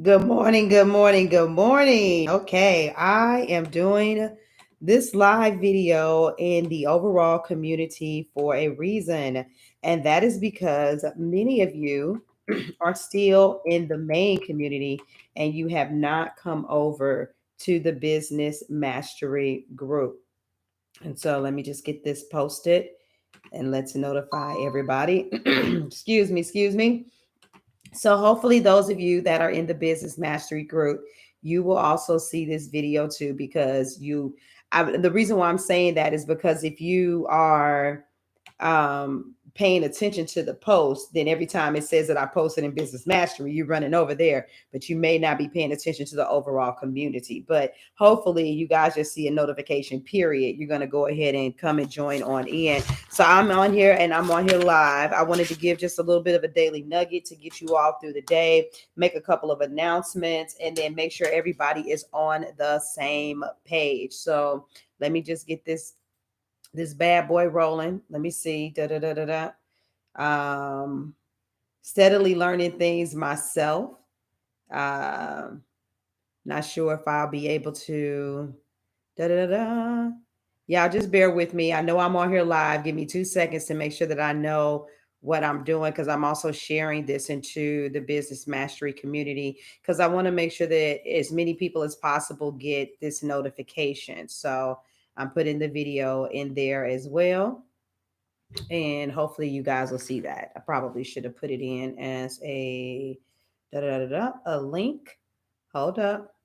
Good morning, good morning, good morning. Okay, I am doing this live video in the overall community for a reason, and that is because many of you are still in the main community and you have not come over to the business mastery group. And so let me just get this posted and let's notify everybody. Excuse me. So hopefully those of you that are in the business mastery group, you will also see this video too, because the reason why I'm saying that is because if you are paying attention to the post, then every time it says that I posted in Business Mastery, you're running over there, but you may not be paying attention to the overall community. But hopefully, you guys just see a notification. Period. You're gonna go ahead and come and join on in. So I'm on here and I'm on here live. I wanted to give just a little bit of a daily nugget to get you all through the day, make a couple of announcements, and then make sure everybody is on the same page. So let me just get this bad boy rolling. Let me see. Da da da da da. Um, Steadily learning things myself. Um, Not sure if I'll be able to. Da da da da. Y'all just bear with me. I know I'm on here live. Give me 2 seconds to make sure that I know what I'm doing, because I'm also sharing this into the business mastery community, because I want to make sure that as many people as possible get this notification. So I'm putting the video in there as well, and hopefully you guys will see that. I probably should have put it in as a a link. Hold up.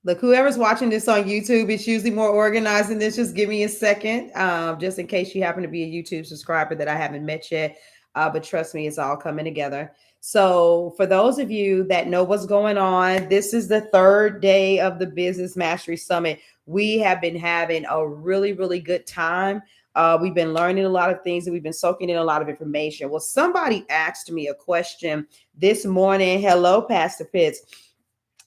Look, whoever's watching this on YouTube, it's usually more organized than this. Just give me a second, just in case you happen to be a YouTube subscriber that I haven't met yet. But trust me, it's all coming together. So, for those of you that know what's going on, this is the third day of the Business Mastery Summit. We have been having a really, really good time. We've been learning a lot of things and we've been soaking in a lot of information. Well, somebody asked me a question this morning. Hello, Pastor Pitts.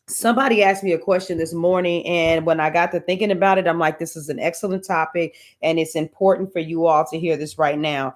Somebody asked me a question this morning, and when I got to thinking about it, I'm like, this is an excellent topic and it's important for you all to hear this right now.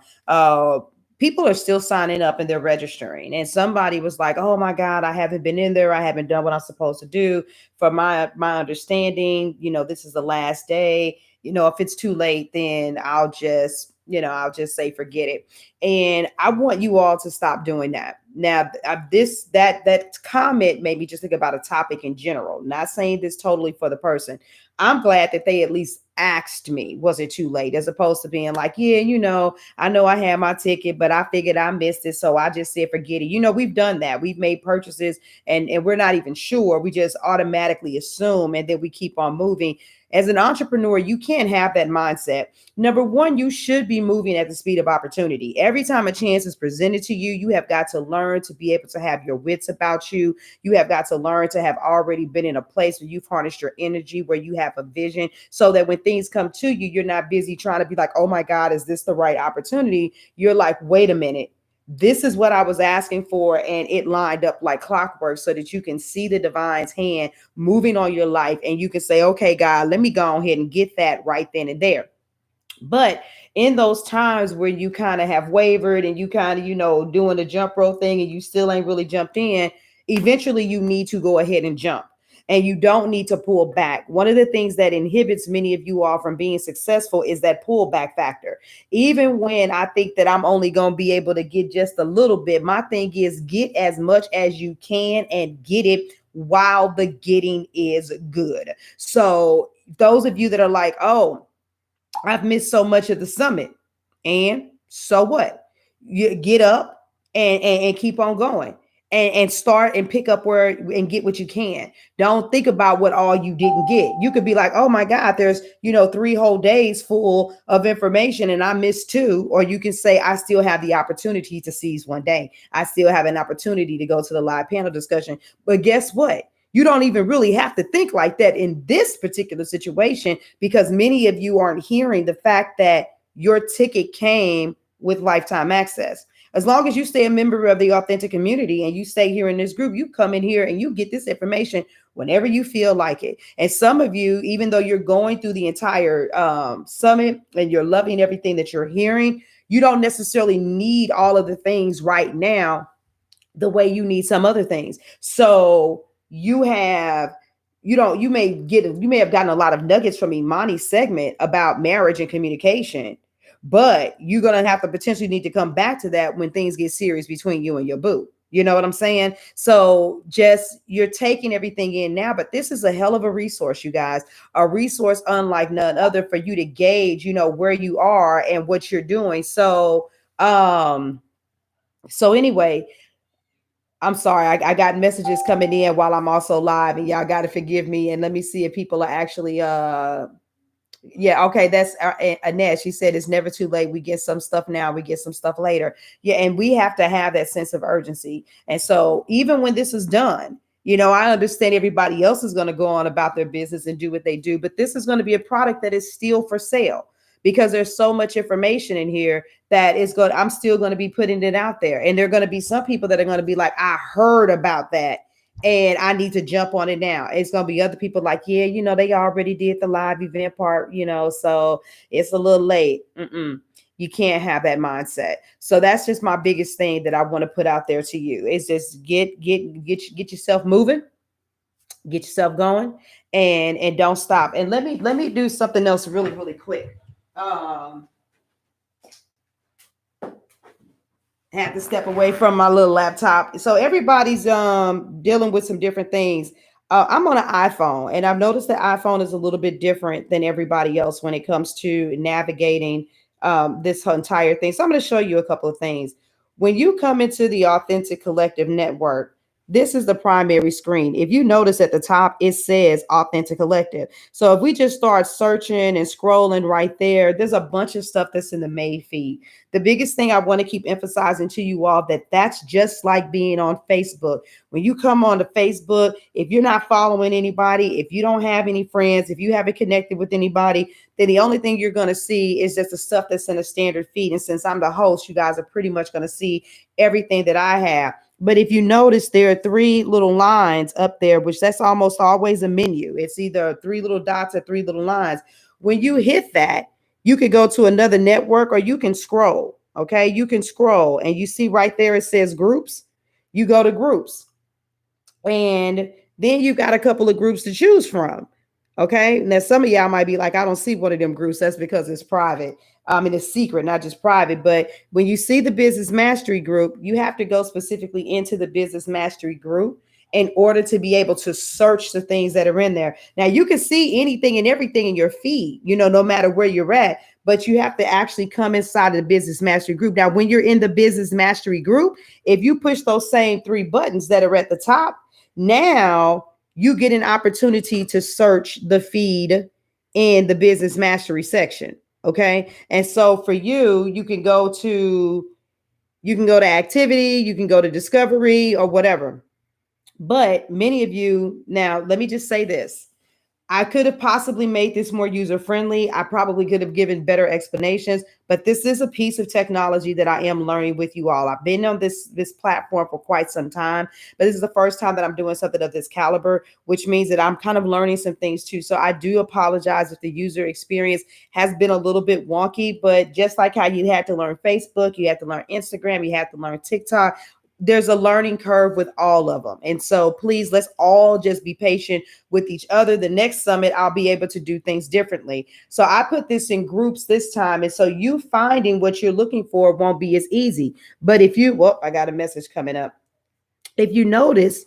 People are still signing up and they're registering, and somebody was like, oh my god, I haven't been in there, I haven't done what I'm supposed to do. For my understanding, this is the last day. If it's too late, then I'll just say forget it. And I want you all to stop doing that. Now, this that comment made me just think about a topic in general. Not saying this totally for the person. I'm glad that they at least asked me, was it too late? As opposed to being like, yeah, I know I had my ticket, but I figured I missed it, so I just said forget it. We've done that. We've made purchases and we're not even sure. We just automatically assume and then we keep on moving. As an entrepreneur, you can't have that mindset. Number one, you should be moving at the speed of opportunity. Every time a chance is presented to you, you have got to learn to be able to have your wits about you. You have got to learn to have already been in a place where you've harnessed your energy, where you have a vision, so that when things come to you, you're not busy trying to be like, oh my God, is this the right opportunity? You're like, wait a minute. This is what I was asking for, and it lined up like clockwork, so that you can see the divine's hand moving on your life, and you can say, okay, God, let me go ahead and get that right then and there. But in those times where you kind of have wavered and you kind of, doing the jump rope thing and you still ain't really jumped in, eventually you need to go ahead and jump. And you don't need to pull back. One of the things that inhibits many of you all from being successful is that pullback factor. Even when I think that I'm only going to be able to get just a little bit, my thing is get as much as you can and get it while the getting is good. So, those of you that are like, oh, I've missed so much of the summit. And so what? You get up and keep on going and start and pick up where and get what you can. Don't think about what all you didn't get. You could be like, oh my God, there's 3 whole days full of information and I missed two. Or you can say, I still have the opportunity to seize one day. I still have an opportunity to go to the live panel discussion. But guess what? You don't even really have to think like that in this particular situation, because many of you aren't hearing the fact that your ticket came with lifetime access. As long as you stay a member of the authentic community and you stay here in this group, you come in here and you get this information whenever you feel like it. And some of you, even though you're going through the entire summit and you're loving everything that you're hearing, you don't necessarily need all of the things right now the way you need some other things. So you have, you may have gotten a lot of nuggets from Imani's segment about marriage and communication, but you're gonna have to potentially need to come back to that when things get serious between you and your boo. You know what I'm saying? So just you're taking everything in now, but this is a hell of a resource, you guys. A resource unlike none other for you to gauge, where you are and what you're doing. So anyway, I'm sorry. I got messages coming in while I'm also live, and y'all got to forgive me. And let me see if people are actually yeah, okay, that's Annette. She said it's never too late. We get some stuff now, we get some stuff later. Yeah, and we have to have that sense of urgency. And so even when this is done, I understand everybody else is going to go on about their business and do what they do, but this is going to be a product that is still for sale because there's so much information in here that is good. I'm still going to be putting it out there. And there are going to be some people that are going to be like, I heard about that and I need to jump on it now. It's gonna be other people like, yeah, they already did the live event part, so it's a little late. You can't have that mindset. So that's just my biggest thing that I want to put out there to you. Is just get yourself moving, get yourself going, and don't stop. And let me do something else really really quick. Um, Had to step away from my little laptop. So everybody's dealing with some different things. I'm on an iPhone, and I've noticed that iPhone is a little bit different than everybody else when it comes to navigating this entire thing. So I'm going to show you a couple of things. When you come into the Authentic Collective Network, this is the primary screen. If you notice at the top, it says Authentic Collective. So if we just start searching and scrolling right there, there's a bunch of stuff that's in the main feed. The biggest thing I want to keep emphasizing to you all that's just like being on Facebook. When you come on to Facebook, if you're not following anybody, if you don't have any friends, if you haven't connected with anybody, then the only thing you're going to see is just the stuff that's in a standard feed. And since I'm the host, you guys are pretty much going to see everything that I have. But if you notice, there are three little lines up there, which that's almost always a menu. It's either three little dots or three little lines. When you hit that, you could go to another network or you can scroll. Okay. You can scroll and you see right there, it says groups. You go to groups and then you got a couple of groups to choose from. Okay. Now, some of y'all might be like, I don't see one of them groups. That's because it's private. I mean, it's secret, not just private. But when you see the business mastery group, you have to go specifically into the business mastery group in order to be able to search the things that are in there. Now, you can see anything and everything in your feed, no matter where you're at, but you have to actually come inside of the business mastery group. Now, when you're in the business mastery group, if you push those same three buttons that are at the top, now you get an opportunity to search the feed in the business mastery section. Okay. And so for you, you can go to activity, you can go to discovery or whatever. But many of you, now let me just say this. I could have possibly made this more user friendly. I probably could have given better explanations, but this is a piece of technology that I am learning with you all. I've been on this platform for quite some time, but this is the first time that I'm doing something of this caliber, which means that I'm kind of learning some things too. So I do apologize if the user experience has been a little bit wonky, but just like how you had to learn Facebook, you had to learn Instagram, you had to learn TikTok, there's a learning curve with all of them. And so please, let's all just be patient with each other. The next summit, I'll be able to do things differently. So I put this in groups this time. And so you finding what you're looking for won't be as easy. But if you, I got a message coming up. If you notice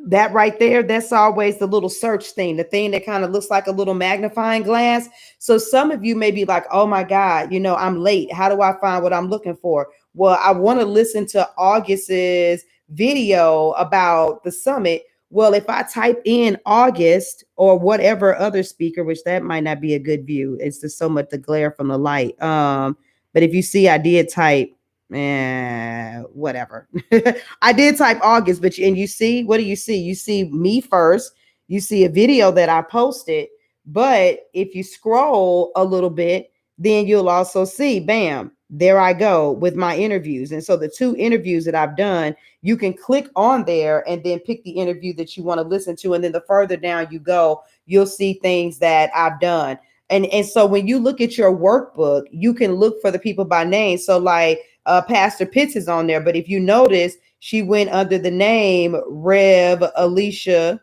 that right there, that's always the little search thing, the thing that kind of looks like a little magnifying glass. So some of you may be like, oh my God, I'm late. How do I find what I'm looking for? Well, I want to listen to August's video about the summit. Well, if I type in August or whatever other speaker, which that might not be a good view, it's just so much the glare from the light. But if you see, I did type whatever. I did type August, but and you see, what do you see? You see me first. You see a video that I posted, but if you scroll a little bit, then you'll also see, bam, there I go with my interviews. And so the two interviews that I've done, you can click on there and then pick the interview that you want to listen to. And then the further down you go, you'll see things that I've done. And so when you look at your workbook, you can look for the people by name. So like Pastor Pitts is on there. But if you notice, She went under the name Rev Alicia.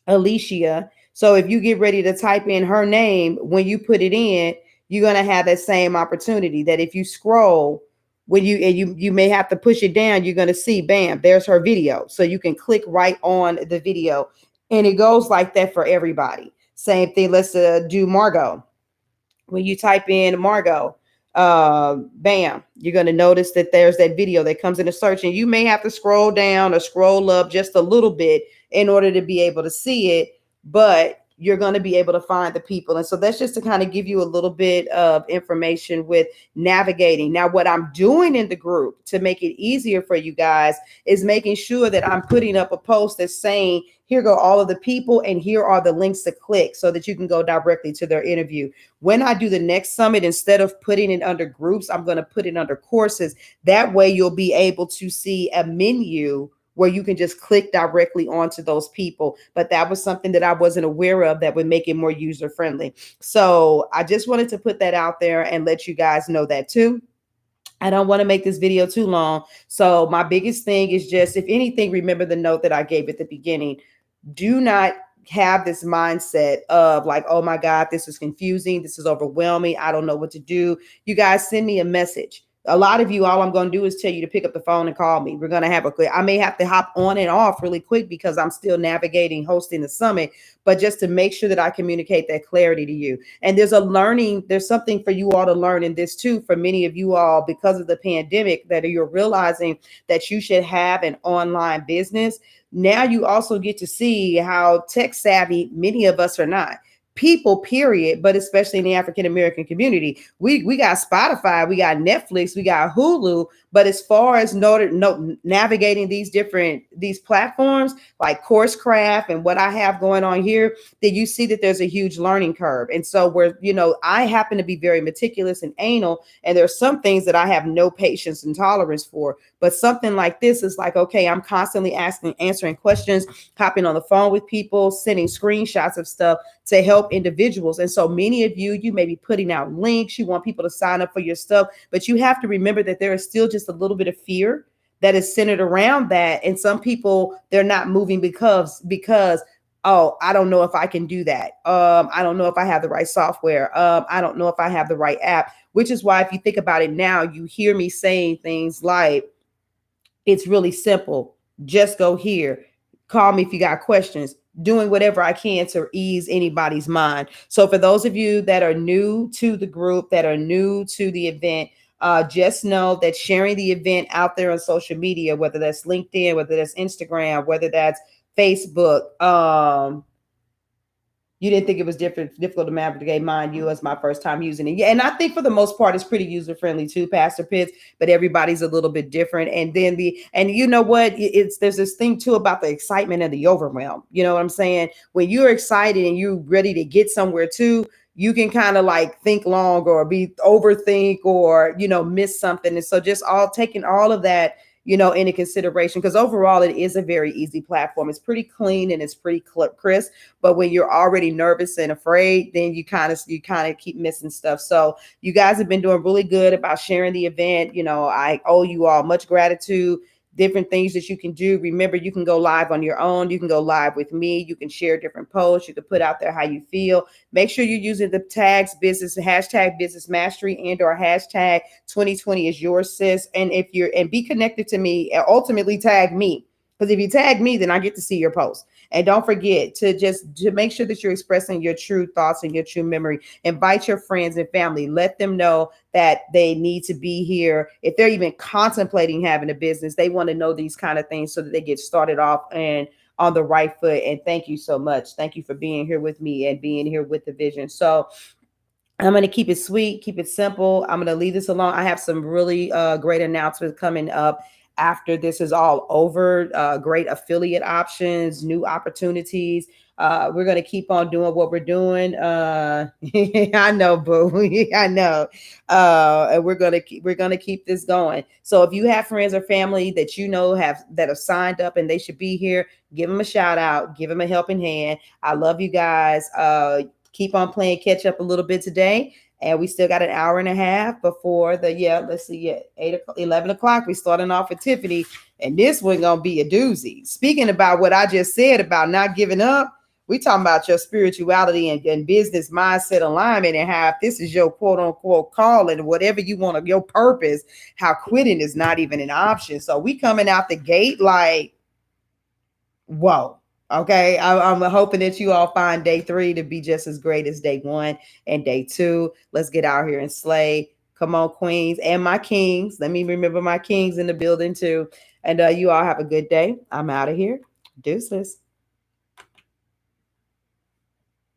So if you get ready to type in her name, when you put it in, you're gonna have that same opportunity. That if you scroll, when you may have to push it down, you're gonna see, bam, there's her video. So you can click right on the video, and it goes like that for everybody. Same thing. Let's do Margot. When you type in Margot, bam, you're going to notice that there's that video that comes in a search, and you may have to scroll down or scroll up just a little bit in order to be able to see it, but you're going to be able to find the people. And so that's just to kind of give you a little bit of information with navigating. Now, what I'm doing in the group to make it easier for you guys is making sure that I'm putting up a post that's saying, here go all of the people, and here are the links to click so that you can go directly to their interview. When I do the next summit, instead of putting it under groups, I'm going to put it under courses. That way you'll be able to see a menu where you can just click directly onto those people. But that was something that I wasn't aware of that would make it more user friendly. So I just wanted to put that out there and let you guys know that too. I don't want to make this video too long. So my biggest thing is just, if anything, remember the note that I gave at the beginning. Do not have this mindset of like, oh my God, this is confusing. This is overwhelming. I don't know what to do. You guys send me a message. A lot of you, all I'm going to do is tell you to pick up the phone and call me. We're going to have a quick, I may have to hop on and off really quick because I'm still navigating hosting the summit, but just to make sure that I communicate that clarity to you. And there's something for you all to learn in this too, for many of you all, because of the pandemic, that you're realizing that you should have an online business. Now you also get to see how tech savvy many of us are not. People, period, but especially in the African American community. We got Spotify, we got Netflix, we got Hulu, but as far as navigating these platforms like Coursecraft and what I have going on here, then you see that there's a huge learning curve. And so I happen to be very meticulous and anal, and there's some things that I have no patience and tolerance for. But something like this is like, okay, I'm constantly answering questions, hopping on the phone with people, sending screenshots of stuff to help individuals. And so many of you may be putting out links, you want people to sign up for your stuff, but you have to remember that there is still just a little bit of fear that is centered around that. And some people, they're not moving because oh, I don't know if I can do that. I don't know if I have the right software. I don't know if I have the right app, which is why if you think about it now, you hear me saying things like, it's really simple. Just go here. Call me if you got questions. Doing whatever I can to ease anybody's mind. So for those of you that are new to the group, that are new to the event, just know that sharing the event out there on social media, whether that's LinkedIn, whether that's Instagram, whether that's Facebook, you didn't think it was difficult to navigate, mind you, as my first time using it. Yeah, and I think for the most part, it's pretty user friendly too, Pastor Pitts. But everybody's a little bit different. And then you know what? There's this thing too about the excitement and the overwhelm. You know what I'm saying? When you're excited and you're ready to get somewhere too, you can kind of like think long or be overthink or miss something. And so just taking all of that into consideration, because overall it is a very easy platform. It's pretty clean and it's pretty crisp. But when you're already nervous and afraid, then you kind of keep missing stuff. So you guys have been doing really good about sharing the event. I owe you all much gratitude. Different things that you can do. Remember, you can go live on your own. You can go live with me. You can share different posts. You can put out there how you feel. Make sure you're using the tags hashtag business mastery and or hashtag 2020 is yours, sis. And be connected to me and ultimately tag me. Because if you tag me, then I get to see your post. And don't forget to make sure that you're expressing your true thoughts and your true memory. Invite your friends and family. Let them know that they need to be here. If they're even contemplating having a business, they want to know these kind of things so that they get started off and on the right foot. And thank you so much. Thank you for being here with me and being here with the vision. So I'm going to keep it sweet, keep it simple. I'm going to leave this alone. I have some really great announcements coming up after this is all over. Great affiliate options, new opportunities. We're going to keep on doing what we're doing. I know, boo. I know. And we're going to keep this going. So if you have friends or family that that have signed up and they should be here, give them a shout out, give them a helping hand. I love you guys. Keep on playing catch up a little bit today. And we still got an hour and a half before the, let's see, 11 o'clock. We starting off with Tiffany, and this one gonna be a doozy. Speaking about what I just said about not giving up, we talking about your spirituality and business mindset alignment, and how if this is your quote unquote calling, whatever you want to, your purpose, how quitting is not even an option. So we coming out the gate like, whoa. Okay, I'm hoping that you all find day 3 to be just as great as day 1 and day 2. Let's get out here and slay. Come on, queens and my kings. Let me remember my kings in the building too. And you all have a good day. I'm out of here. Deuces.